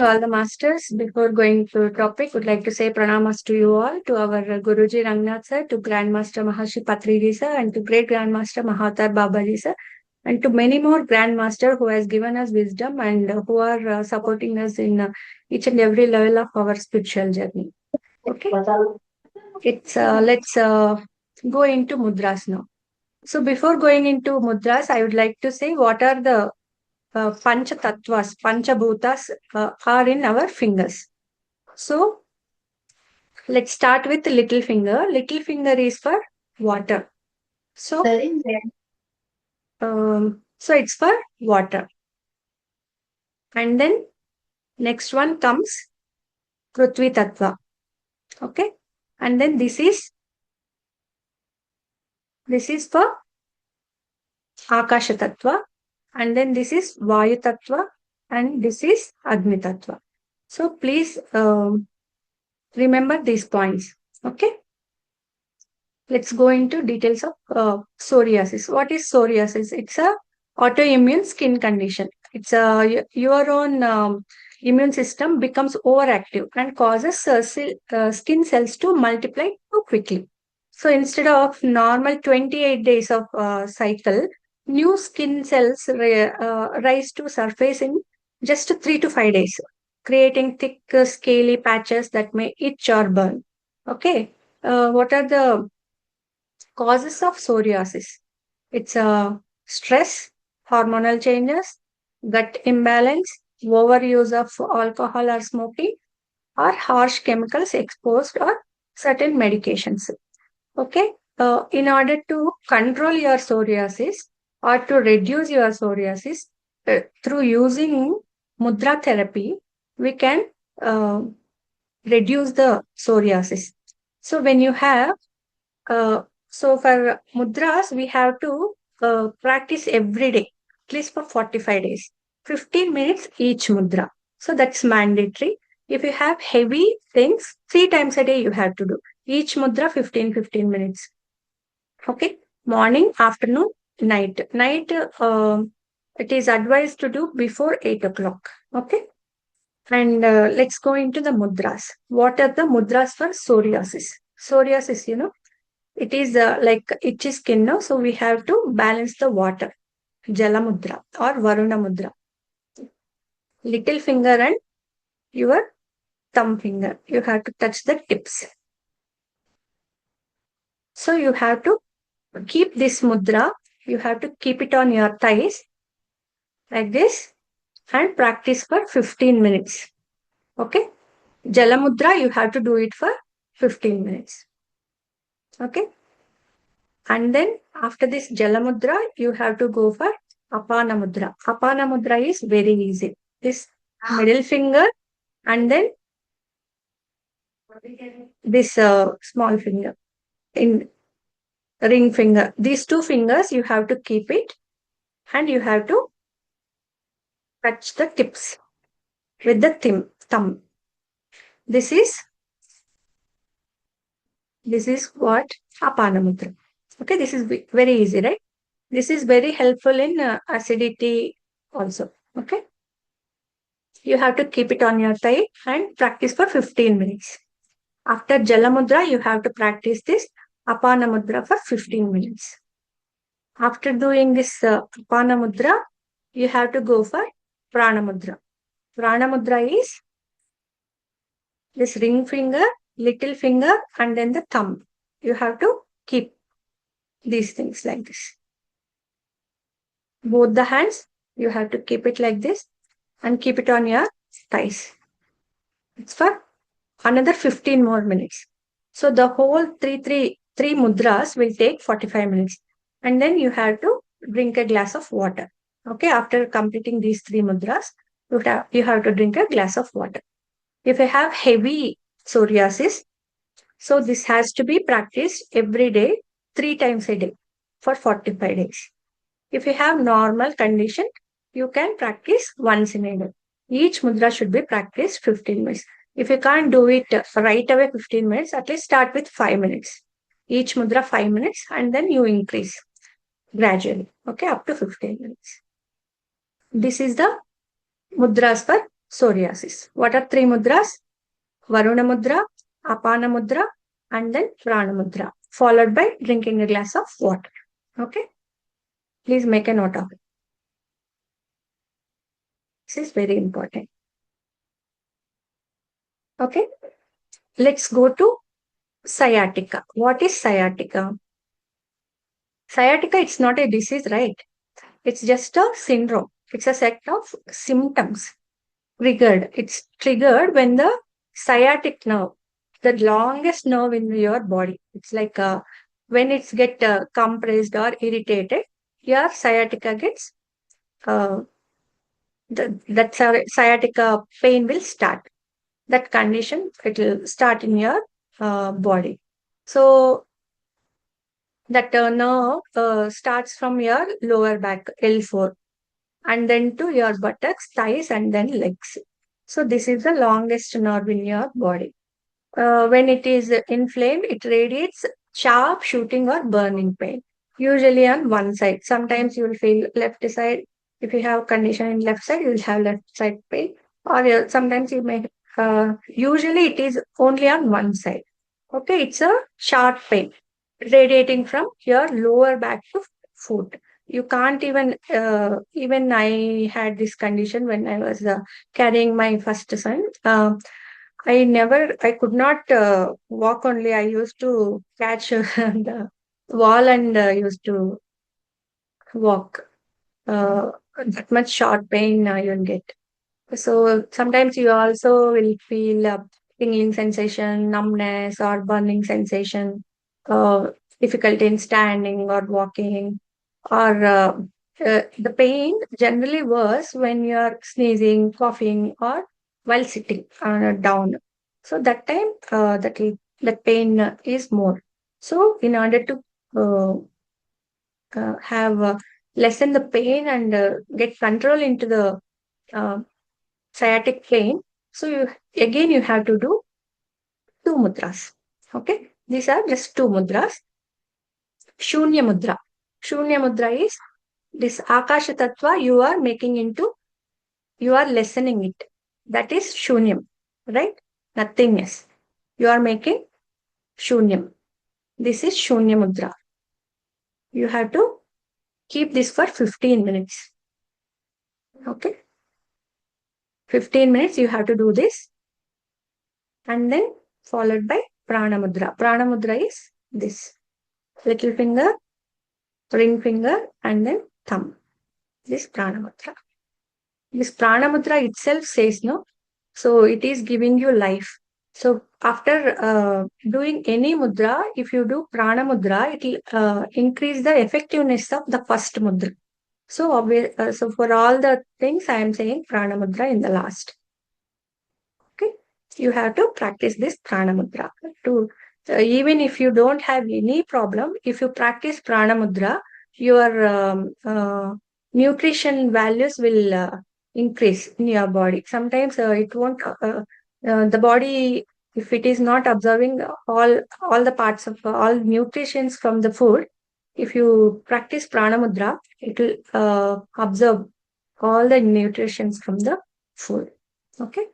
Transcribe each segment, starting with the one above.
all the masters. Before going to topic, would like to say pranamas to you all, to our Guruji Rangnath sir, to Grandmaster Maharshi Patriji sir, and to Great Grandmaster Mahavatar Babaji sir, and to many more Grandmaster who has given us wisdom and who are supporting us in each and every level of our spiritual journey. Okay, let's go into mudras now. So before going into mudras, I would like to say what are the Pancha Tattvas, Pancha Bhutas are in our fingers. So let's start with the little finger. Little finger is for water. So, so it's for water. And then next one comes Prithvi Tattva. Okay. And then this is for Akasha Tattva. And then this is Vayu Tattva. And this is Agni Tattva. So please remember these points. Okay. Let's go into details of psoriasis. What is psoriasis? It's a autoimmune skin condition. It's your own immune system becomes overactive and causes skin cells to multiply too quickly. So instead of normal 28 days of cycle, new skin cells rise to surface in just 3 to 5 days, creating thick, scaly patches that may itch or burn. Okay. What are the causes of psoriasis? It's stress, hormonal changes, gut imbalance, overuse of alcohol or smoking, or harsh chemicals exposed or certain medications. Okay. In order to control your psoriasis or to reduce your psoriasis through using mudra therapy, we can reduce the psoriasis. So when you have so for mudras, we have to practice every day, at least for 45 days, 15 minutes each mudra. So that's mandatory. If you have heavy things, 3 times a day you have to do. Each mudra 15 minutes. Okay. Morning, afternoon, night. Night, it is advised to do before 8 o'clock. Okay. And let's go into the mudras. What are the mudras for psoriasis? Psoriasis, it is like itchy skin, no? So we have to balance the water. Jala mudra or Varuna mudra. Little finger and your thumb finger. You have to touch the tips. So you have to keep this mudra. You have to keep it on your thighs like this and practice for 15 minutes. Okay. Jala mudra, you have to do it for 15 minutes. Okay. And then after this Jala mudra, you have to go for Apana mudra. Apana mudra is very easy. This middle finger and then this small finger in ring finger. These 2 fingers, you have to keep it and you have to touch the tips with the thumb. This is what Apana mudra. Okay, this is very easy, right? This is very helpful in acidity also. Okay. You have to keep it on your thigh and practice for 15 minutes. After Jala mudra, you have to practice this Apana mudra for 15 minutes. After doing this Apana mudra, you have to go for Prana mudra. Prana mudra is this ring finger, little finger, and then the thumb. You have to keep these things like this. Both the hands, you have to keep it like this and keep it on your thighs. It's for another 15 more minutes. So the whole three mudras will take 45 minutes. And then you have to drink a glass of water. Okay, after completing these 3 mudras, you have to drink a glass of water. If you have heavy psoriasis, so this has to be practiced every day, 3 times a day for 45 days. If you have normal condition, you can practice once in a day. Each mudra should be practiced 15 minutes. If you can't do it right away 15 minutes, at least start with 5 minutes. Each mudra 5 minutes and then you increase gradually. Okay, up to 15 minutes. This is the mudras for psoriasis. What are three mudras? Varuna mudra, Apana mudra, and then Prana mudra, followed by drinking a glass of water. Okay, please make a note of it. This is very important. Okay, let's go to sciatica. What is sciatica? Sciatica, it's not a disease, right? It's just a syndrome. It's a set of symptoms triggered. It's triggered when the sciatic nerve, the longest nerve in your body, it's like when it's get compressed or irritated, your sciatica gets uh, that sciatica pain will start. That condition, it will start in your body. So that nerve starts from your lower back, L4, and then to your buttocks, thighs, and then legs. So this is the longest nerve in your body. When it is inflamed, it radiates sharp shooting or burning pain, usually on one side. Sometimes you will feel left side. If you have condition in left side, you will have left side pain. Or sometimes you may, usually it is only on one side. Okay, it's a sharp pain radiating from your lower back to foot. You can't even I had this condition when I was carrying my first son. I could not walk only. I used to catch the wall and used to walk. That much short pain you'll get. So sometimes you also will feel tingling sensation, numbness, or burning sensation, uh, difficulty in standing or walking, or the pain generally worse when you are sneezing, coughing, or while sitting down. So that time, that pain is more. So in order to have lessen the pain and get control into the uh, sciatic pain. So you have to do two mudras. Okay, these are just two mudras. Shunya mudra. Shunya mudra is this Akasha Tattva you are making into, you are lessening it. That is Shunyam, right? Nothingness. You are making Shunyam. This is Shunya mudra. You have to keep this for 15 minutes. Okay, 15 minutes you have to do this, and then followed by Prana mudra. Prana mudra is this little finger, ring finger, and then thumb. This Prana mudra. This Prana mudra itself says no. So it is giving you life. So after doing any mudra, if you do Prana mudra, it will increase the effectiveness of the first mudra. So so for all the things, I am saying Prana mudra in the last. Okay, you have to practice this Prana mudra to even if you don't have any problem, if you practice Prana mudra, your nutrition values will increase in your body. Sometimes it won't. The body, if it is not observing all the parts of all nutritions from the food, if you practice Prana mudra, it will absorb all the nutritions from the food. Okay.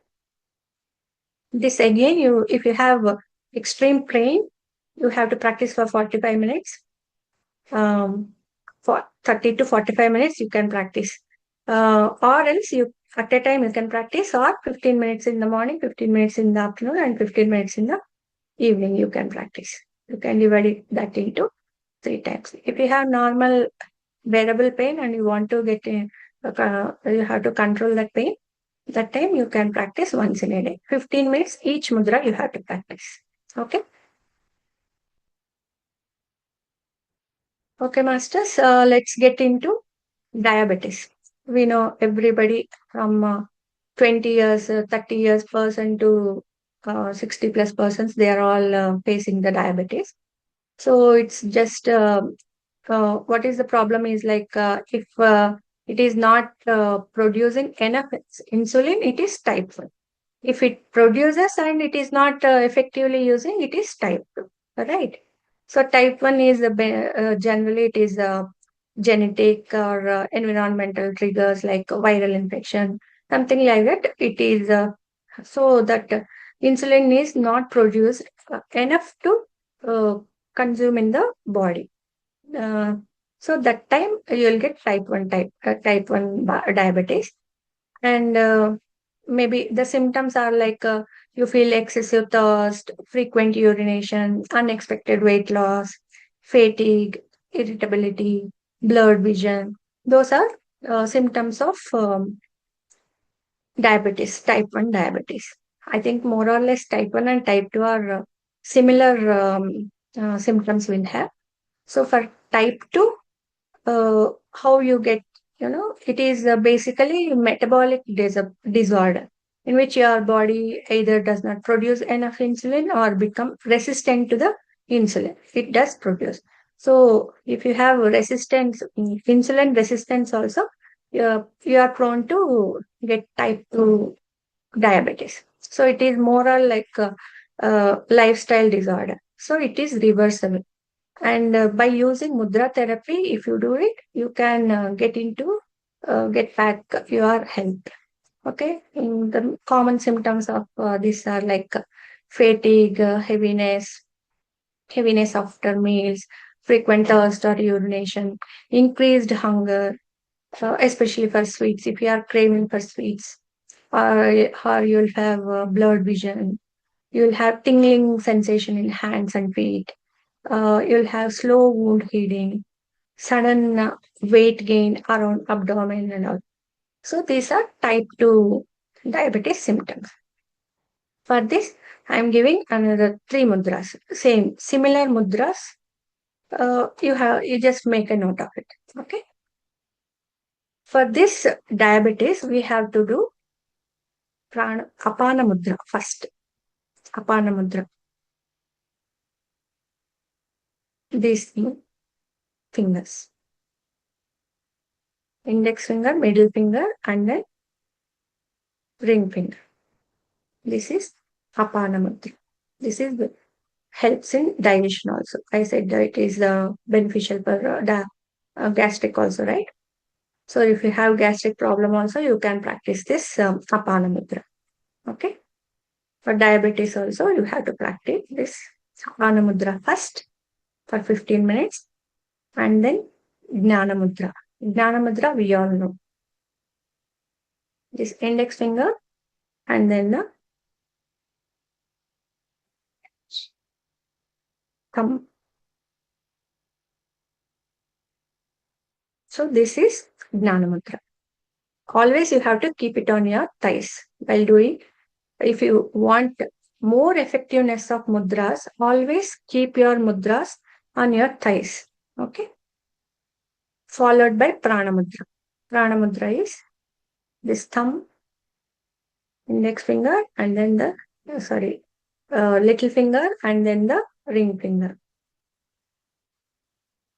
This again, if you have extreme pain, you have to practice for 45 minutes. For 30 to 45 minutes, you can practice. Or else you at a time you can practice, or 15 minutes in the morning, 15 minutes in the afternoon, and 15 minutes in the evening you can practice. You can divide that into 3 times. If you have normal bearable pain and you want to get you have to control that pain, that time you can practice once in a day. 15 minutes each mudra you have to practice. Okay. Okay, masters. Let's get into diabetes. We know everybody from 20 years, 30 years person to 60 plus persons, they are all facing the diabetes. So it's just what is the problem is like if it is not producing enough insulin, it is type 1. If it produces and it is not effectively using, it is type 2. Right. So type 1 is generally it is genetic or environmental triggers like viral infection, something like that. It is so that insulin is not produced enough to uh, consume in the body. Uh, so that time you'll get type 1 diabetes. And maybe the symptoms are like you feel excessive thirst, frequent urination, unexpected weight loss, fatigue, irritability, blurred vision. Those are symptoms of diabetes, type 1 diabetes. I think more or less type 1 and type 2 are similar symptoms will have. So for type 2, how you get, it is basically metabolic disorder in which your body either does not produce enough insulin or become resistant to the insulin it does produce. So if you have resistance, insulin resistance also, you are prone to get type 2 diabetes. So it is more or like a lifestyle disorder. So it is reversible. And by using mudra therapy, if you do it, you can get back your health. Okay. The common symptoms of this are like fatigue, heaviness after meals, frequent thirst or urination, increased hunger, especially for sweets. If you are craving for sweets, or you'll have blurred vision, you'll have tingling sensation in hands and feet, you'll have slow wound healing, sudden weight gain around abdomen and all. So these are type 2 diabetes symptoms. For this, I'm giving another three mudras. Same, similar mudras. You just make a note of it. Okay. For this diabetes, we have to do apana mudra first. Apana mudra. These fingers. Index finger, middle finger, and then ring finger. This is apana mudra. This is helps in digestion also. I said that it is beneficial for gastric also, right? So if you have gastric problem also, you can practice this apana mudra. Okay. For diabetes also, you have to practice this apana mudra first for 15 minutes, and then Jnana Mudra. Jnana Mudra, we all know. This index finger and then the thumb. So this is Jnana Mudra. Always you have to keep it on your thighs while doing. If you want more effectiveness of mudras, always keep your mudras on your thighs. Okay. Followed by Prana Mudra. Prana Mudra is this thumb, index finger, and then the, little finger, and then the ring finger.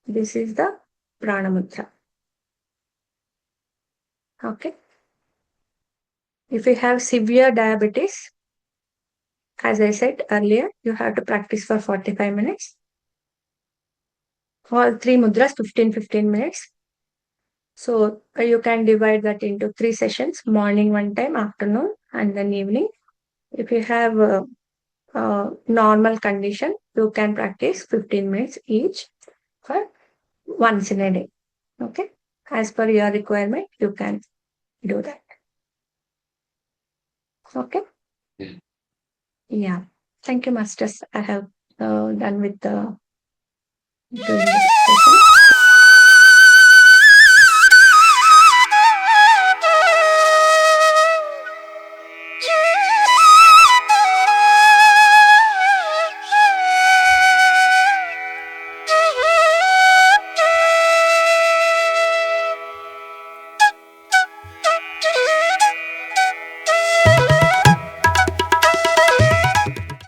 This is the Prana Mudra. Okay. If you have severe diabetes, as I said earlier, you have to practice for 45 minutes. All three mudras, 15 minutes. So you can divide that into 3 sessions, morning one time, afternoon, and then evening. If you have a normal condition, you can practice 15 minutes each for once in a day. Okay. As per your requirement, you can do that. Okay. Yeah. Thank you, Masters. I have done with the doing this session.